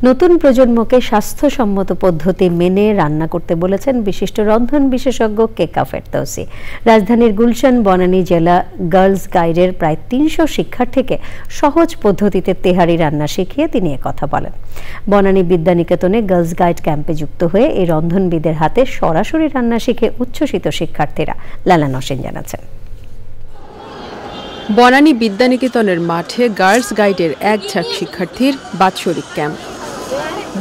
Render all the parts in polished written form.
নতুন প্রজন্মকে স্বাস্থ্যসম্মত পদ্ধতি মেনে রান্না করতে বলেছেন বিশিষ্ট রন্ধন বিশেষজ্ঞ কেকা ফেরদৌসী। রাজধানীর গুলশান বনানী জেলা গার্লস গাইডের প্রায় ৩০০ শিক্ষার্থীকে সহজ পদ্ধতিতে তেহারি রান্না শিখিয়ে তিনি একথা বলেন। বনানী বিদ্যানিকেতনে গার্লস গাইড ক্যাম্পে যুক্ত হয়ে এই রন্ধনবিদের হাতে সরাসরি রান্না শিখে উচ্ছ্বসিত শিক্ষার্থীরা। লালা নসীন জানাচ্ছেন। বনানী বিদ্যানিকেতনের মাঠে গার্লস গাইডের এক ঝাঁক শিক্ষার্থীর বাৎসরিক ক্যাম্প।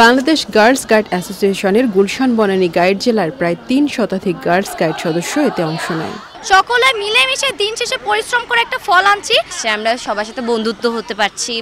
বাংলাদেশ গার্লস গাইড অ্যাসোসিয়েশনের গুলশান বনানী গাইড জেলার প্রায় ৩ শতাধিক গার্লস গাইড সদস্য এতে অংশ নেয়। সকলে মিলেমিশে দিন শেষে পরিশ্রম করে একটা ফল আনছি। আমরা সবার সাথে বন্ধুত্ব হতে পারছি,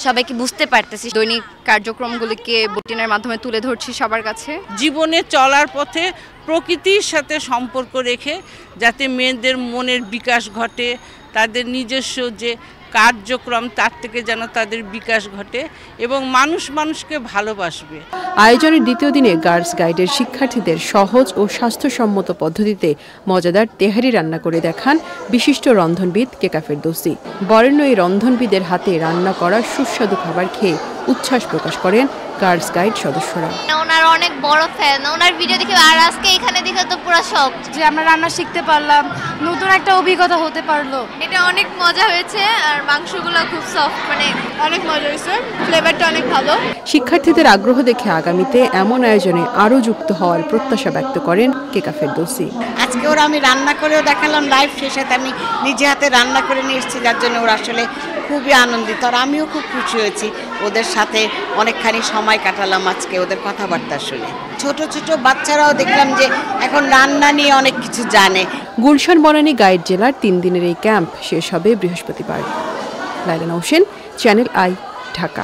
সবাইকে বুঝতে পারতেছি, দৈনিক কার্যক্রমগুলিকে রুটিনের মাধ্যমে তুলে ধরছি সবার কাছে। জীবনে চলার পথে প্রকৃতির সাথে সম্পর্ক রেখে যাতে মেয়েদের মনের বিকাশ ঘটে, তাদের নিজস্ব যে কার্যক্রম তার থেকে যেন তাদের বিকাশ ঘটে এবং মানুষ মানুষকে ভালোবাসবে। আয়োজনের দ্বিতীয় দিনে গার্লস গাইডের শিক্ষার্থীদের সহজ ও স্বাস্থ্যসম্মত পদ্ধতিতে মজাদার তেহারি রান্না করে দেখান বিশিষ্ট রন্ধনবিদ কেকা ফেরদৌসী। বরেণ্য এই রন্ধনবিদের হাতে রান্না করা সুস্বাদু খাবার খেয়ে উচ্ছ্বাস প্রকাশ করেন গার্লস গাইড সদস্যরা। ওনার অনেক বড় ফ্যান, ওনার ভিডিও দেখে আর আজকে এখানে দেখে তো পুরো শক যে আমরা রান্না শিখতে পারলাম, নতুন একটা অভিজ্ঞতা হতে পারলো। এটা অনেক মজা হয়েছে আর মাংসগুলো খুব সফট, মানে অনেক মজা হয়েছে, ফ্লেভারটা অনেক ভালো। শিক্ষার্থীদের আগ্রহ দেখে আগামীতে এমন আয়োজনে আরও যুক্ত হওয়ার প্রত্যাশা ব্যক্ত করেন কেকা ফেরদৌসী। আজকে ওরা আমি রান্না করেও দেখালাম লাইভ, শেষে আমি নিজে হাতে রান্না করে নিয়ে এসেছি, যার জন্য ওরা আসলে খুবই আনন্দিত আর আমিও খুব খুশি হয়েছি। ওদের সাথে অনেকখানি সময় কাটালাম আজকে ওদের কথাবার্তা শুনে। ছোট ছোট বাচ্চারাও দেখলাম যে এখন রান্না নিয়ে অনেক কিছু জানে। গুলশান বনানী গাইড জেলার ৩ দিনের এই ক্যাম্প শেষ হবে বৃহস্পতিবার। লালা নসীন, চ্যানেল আই, ঢাকা।